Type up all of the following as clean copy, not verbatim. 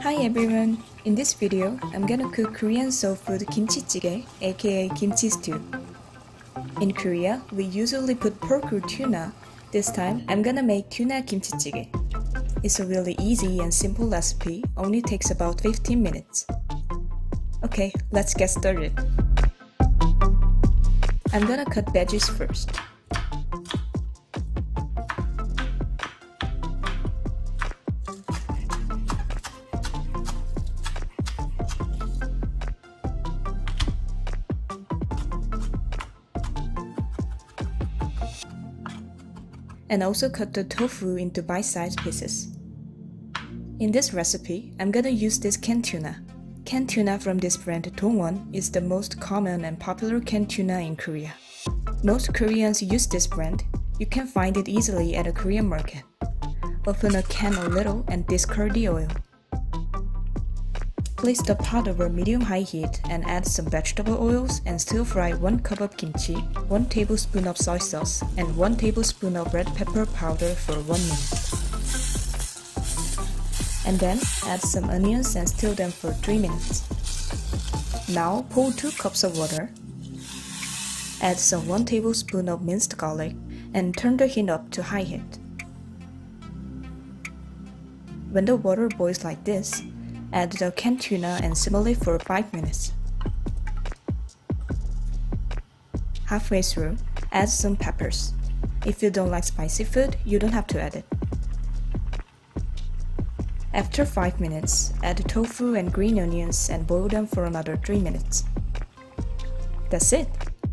Hi everyone! In this video, I'm gonna cook Korean soul food Kimchi Jjigae, aka kimchi stew. In Korea, we usually put pork or tuna. This time, I'm gonna make tuna kimchi jjigae. It's a really easy and simple recipe, only takes about 15 minutes. Okay, let's get started. I'm gonna cut veggies first. And also cut the tofu into bite-sized pieces. In this recipe, I'm gonna use this canned tuna. Canned tuna from this brand Tuna is the most common and popular canned tuna in Korea. Most Koreans use this brand. You can find it easily at a Korean market. Open a can a little and discard the oil. Place the pot over medium-high heat and add some vegetable oils and stir-fry 1 cup of kimchi, 1 tablespoon of soy sauce, and 1 tablespoon of red pepper powder for 1 minute. And then add some onions and stir them for 3 minutes. Now pour 2 cups of water. Add some 1 tablespoon of minced garlic and turn the heat up to high heat. When the water boils like this, add the canned tuna and simmer it for 5 minutes. Halfway through, add some peppers. If you don't like spicy food, you don't have to add it. After 5 minutes, add tofu and green onions and boil them for another 3 minutes. That's it!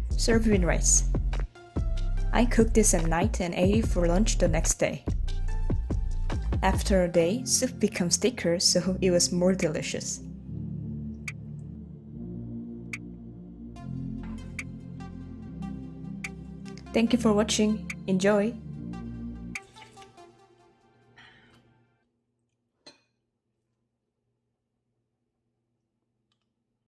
Serve with rice. I cooked this at night and ate it for lunch the next day. After a day, soup becomes thicker, so it was more delicious. Thank you for watching. Enjoy!